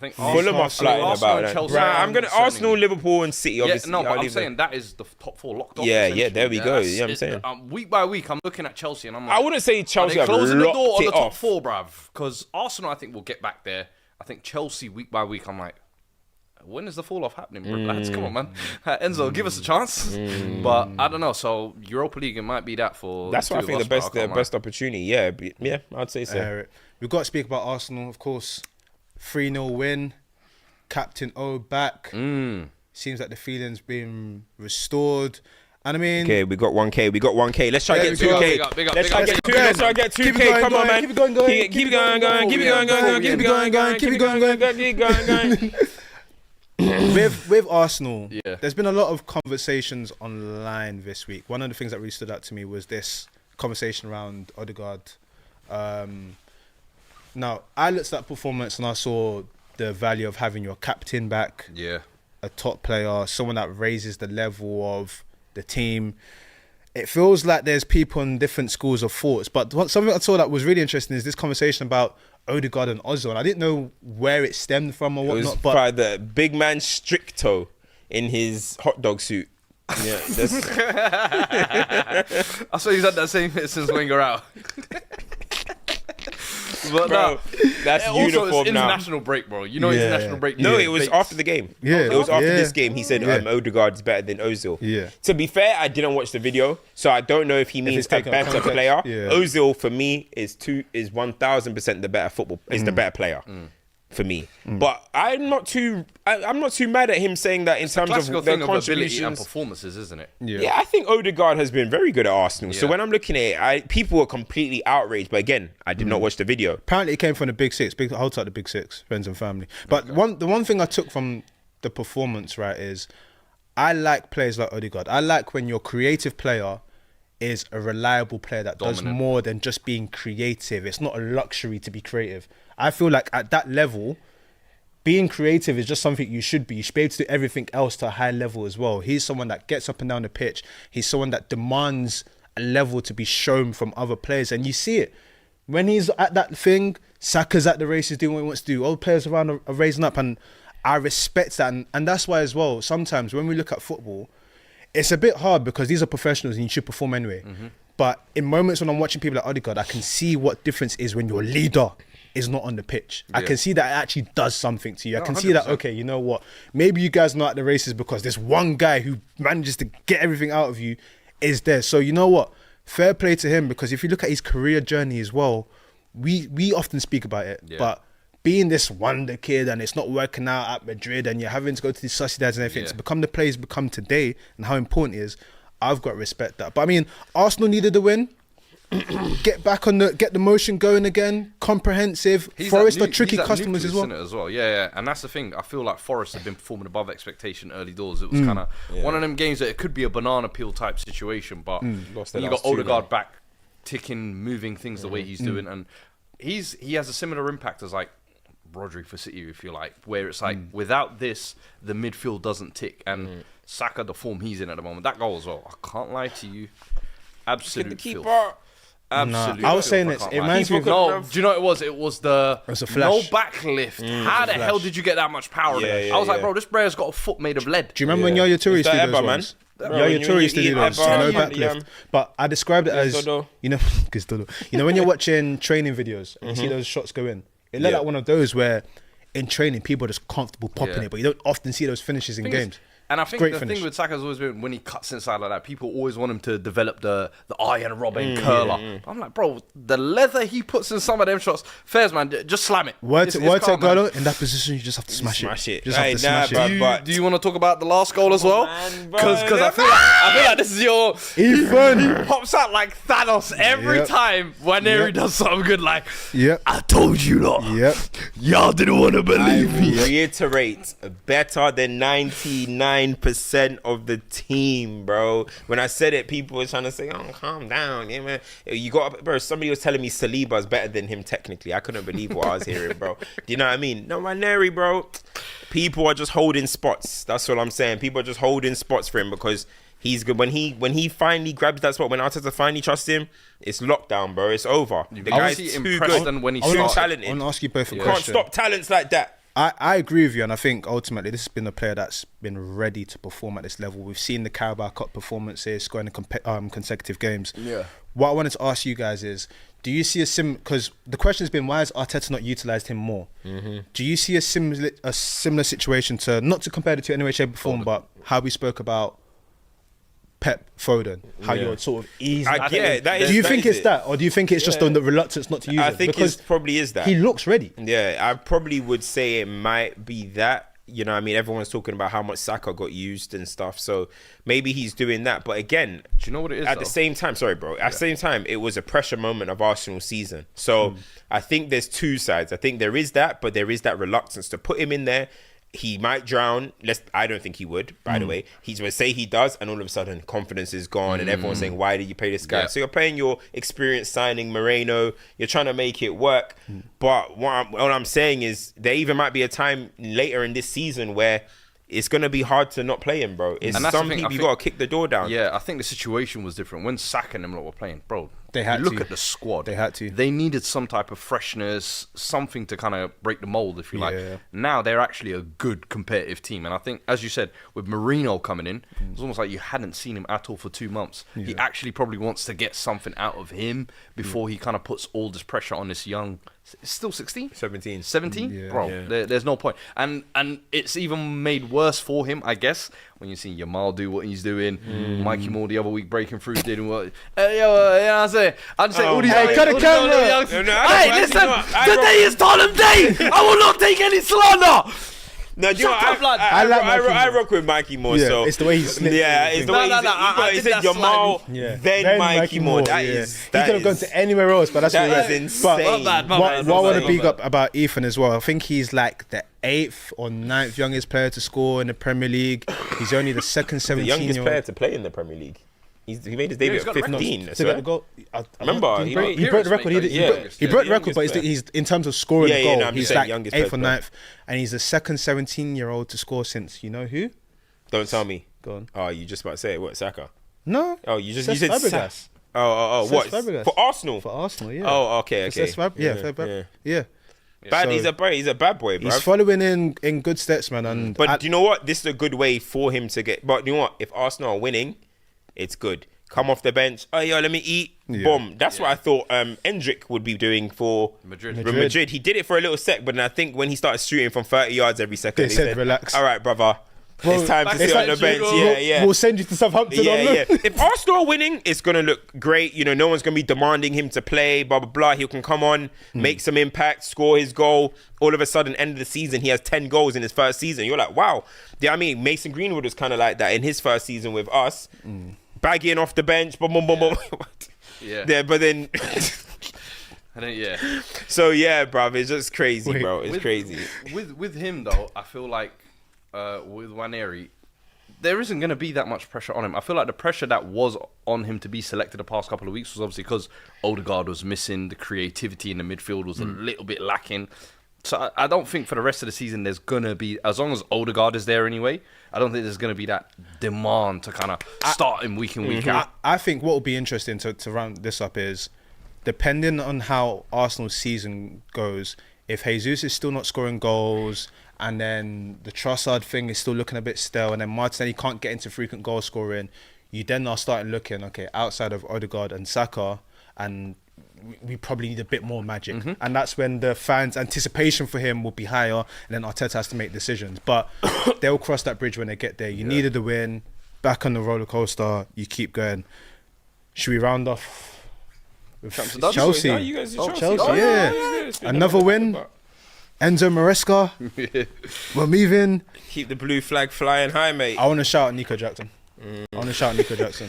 think Fulham are flying about that. Chelsea, I'm gonna Arsenal, Liverpool, and City. Obviously, but I'm saying that is the top 4 locked off. Yeah, there we go. Yeah, I'm saying. Week by week, I'm looking at Chelsea, and I'm like, I wouldn't say Chelsea are have they closing the door on the top off. 4, bruv. Because Arsenal, I think, will get back there. I think Chelsea, week by week, I'm like, when is the fall off happening, bro? Lads, come on, man. Enzo, give us a chance. But I don't know. So Europa League, it might be that for. That's what I think the best opportunity. Yeah, I'd say so. We've got to speak about Arsenal, of course. 3-0 win. Captain O back. Seems like the feeling's been restored. And I mean, okay, we got 1K. Let's try to get 2K. Let's try to get 2K. Let's try to get 2K. Come on, man. Keep it going. Keep it going. With Arsenal, there's been a lot of conversations online this week. One of the things that really stood out to me was this conversation around Odegaard. Now, I looked at that performance and I saw the value of having your captain back. Yeah. A top player, someone that raises the level of the team. It feels like there's people in different schools of thoughts. But something I saw that was really interesting is this conversation about Odegaard and Ozil. And I didn't know where it stemmed from or whatnot. It was by the big man Stricto in his hot dog suit. Yeah, I saw he's had that same fit since Wenger out. But bro, that's also uniform it's now. International break, bro. You know international break. No, it was after the game. Yeah, it was after this game. He said Odegaard's better than Ozil. Yeah. To be fair, I didn't watch the video, so I don't know if he means a better player. Yeah. Ozil for me is 1000% the better is the better player. For me, but I'm not too mad at him saying that in terms of their contributions and performances, isn't it? Yeah, I think Odegaard has been very good at Arsenal. So when I'm looking at it, people were completely outraged. But again, I did not watch the video. Apparently, it came from the Big Six. Holds out the Big Six, friends and family. But the one thing I took from the performance, right, is I like players like Odegaard. I like when your creative player is a reliable player that does more than just being creative. It's not a luxury to be creative. I feel like at that level, being creative is just something you should be. You should be able to do everything else to a high level as well. He's someone that gets up and down the pitch. He's someone that demands a level to be shown from other players. And you see it. When he's at that thing, Saka's at the races doing what he wants to do. All players around are raising up. And I respect that. And that's why as well, sometimes when we look at football, it's a bit hard because these are professionals and you should perform anyway. But in moments when I'm watching people like Odegaard, I can see what difference is when your leader is not on the pitch. I can see that it actually does something to you. I can see that, okay, you know what? Maybe you guys are not at the races because this one guy who manages to get everything out of you is there. So you know what? Fair play to him, because if you look at his career journey as well, we often speak about it, but being this wonder kid and it's not working out at Madrid and you're having to go to these Sociedades and everything to become the players become today and how important it is, I've got to respect that. But I mean, Arsenal needed the win. Get the motion going again. Comprehensive. Forest are tricky customers as well. Yeah. And that's the thing. I feel like Forest have been performing above expectation early doors. It was kind of one of them games that it could be a banana peel type situation, but when you got Odegaard back, ticking, moving things the way he's doing, and he has a similar impact as like Rodri for City, if you like, where it's like without this, the midfield doesn't tick, and Saka, the form he's in at the moment, that goal as well. I can't lie to you, absolute filth. Absolutely. I was saying it reminds me of... No, do you know what it was? It was the a flash. no backlift. How the hell did you get that much power in it? I was like, bro, this brayer's got a foot made of lead. Do you remember when Yaya Toure used to do those ones? Yaya Toure used to do those, no backlift. But I described it as, you know, when you're watching training videos and you see those shots go in, it looked like one of those where in training people are just comfortable popping it, but you don't often see those finishes in games. And I think the thing with Saka has always been when he cuts inside like that, people always want him to develop the Iron Robin curler. I'm like, bro, the leather he puts in some of them shots, fairs, man, just slam it. Word to Golo, in that position, you just have to smash it. Just have to smash it. Do you want to talk about the last goal as well? Because I feel like this is your... Ethan! He pops out like Thanos every time Nwaneri does something good, like, I told you lot. Y'all didn't want to believe me. Reiterate, better than 99% of the team, bro. When I said it, people were trying to say, "Oh, calm down, yeah, man." You got, bro. Somebody was telling me Saliba's better than him technically. I couldn't believe what I was hearing, bro. Do you know what I mean? No, Nwaneri, bro. People are just holding spots. That's what I'm saying. People are just holding spots for him because he's good. When he finally grabs that spot, when Arteta finally trusts him, it's lockdown, bro. It's over. The guy's too good. When he too talented. I want to ask you both a You question. can't stop talents like that. I agree with you, and I think ultimately this has been a player that's been ready to perform at this level. We've seen the Carabao Cup performances, scoring in consecutive games. Yeah. What I wanted to ask you guys is, do you see because the question has been, why has Arteta not utilised him more? Do you see a similar situation to, not to compare the two in any way, shape or form, but how we spoke about Pep Foden, how you're sort of easy. Do you think it's that, or do you think it's just the reluctance not to use it? I think it probably is that. He looks ready. Yeah, I probably would say it might be that. You know what I mean? Everyone's talking about how much Saka got used and stuff. So maybe he's doing that. But again, do you know what it is? At the same time, sorry, bro. At the same time, it was a pressure moment of Arsenal season. So I think there's two sides. I think there is that, but there is that reluctance to put him in there. He might drown. I don't think he would, by the way. He's going to say he does, and all of a sudden confidence is gone, and everyone's saying, why did you pay this guy? So you're paying your experienced signing, Moreno. You're trying to make it work. But what I'm saying is there even might be a time later in this season where it's going to be hard to not play him, bro. Some people, you got to kick the door down. Yeah, I think the situation was different. When Saka and them lot were playing, bro, they had look at the squad. They had to. They needed some type of freshness, something to kind of break the mold, if you like. Now they're actually a good competitive team. And I think, as you said, with Marino coming in, it's almost like you hadn't seen him at all for 2 months. He actually probably wants to get something out of him before he kind of puts all this pressure on this young... It's still 16? 17. 17? Yeah. Bro, Yeah. There's no point. And it's even made worse for him, I guess, when you see Yamal do what he's doing, Mikey Moore the other week breaking through, doing what... I'd say all these... Hey, cut the camera! Hey, listen! Today is Tottenham Day! I will not take any slander! No, do you know what? I rock with Mikey Moore. Yeah, so it's the way he slipped. Yeah, it's the way he said Jamal, then Mikey Moore. He could have gone to anywhere else, but that's that is insane. But what I want to big up about Ethan as well, I think he's like the 8th or 9th youngest player to score in the Premier League. He's only the second 17-year-old. The youngest player to play in the Premier League. He made his debut at 15. Remember, he broke the record. He broke the record, but he's in terms of scoring a goal, he's like 8th or 9th, and he's the second 17-year-old to score since, you know who? Don't tell me. Go on. Oh, you just about to say it? What, Saka? No. Oh, you said Fabregas. What? Fabregas. For Arsenal? For Arsenal, yeah. Oh, okay. Yeah. Bad. He's a bad boy, bro. He's following in good steps, man. But do you know what? This is a good way for him to get. But you know what? If Arsenal are winning, it's good. Come off the bench. Oh, yo, let me eat. Boom. That's what I thought Endrick would be doing for Madrid. He did it for a little sec, but then I think when he started shooting from 30 yards every second, they said, relax. All right, brother. It's time to sit on the bench. We'll send you to Southampton. If Arsenal are winning, it's going to look great. You know, no one's going to be demanding him to play, blah, blah, blah. He can come on, make some impact, score his goal. All of a sudden, end of the season, he has 10 goals in his first season. You're like, wow. Yeah, I mean, Mason Greenwood was kind of like that in his first season with us. Bagging off the bench, boom. Yeah, but then... So, yeah, bruv, it's just crazy, bro. It's crazy. With him, though, I feel like with Nwaneri, there isn't going to be that much pressure on him. I feel like the pressure that was on him to be selected the past couple of weeks was obviously because Odegaard was missing, the creativity in the midfield was a little bit lacking. So I don't think for the rest of the season there's going to be, as long as Odegaard is there anyway, I don't think there's going to be that demand to kind of start him week in, week out. I think what will be interesting to round this up is, depending on how Arsenal's season goes, if Jesus is still not scoring goals, and then the Trossard thing is still looking a bit stale, and then Martinelli can't get into frequent goal scoring, you then are starting looking, okay, outside of Odegaard and Saka, and we probably need a bit more magic. And that's when the fans' anticipation for him will be higher, and then Arteta has to make decisions. But they'll cross that bridge when they get there. You needed the win, back on the roller coaster, you keep going. Should we round off with Chelsea? Chelsea, Another win. Enzo Maresca. We're moving. Keep the blue flag flying high, mate. I want to shout Nico Jackson.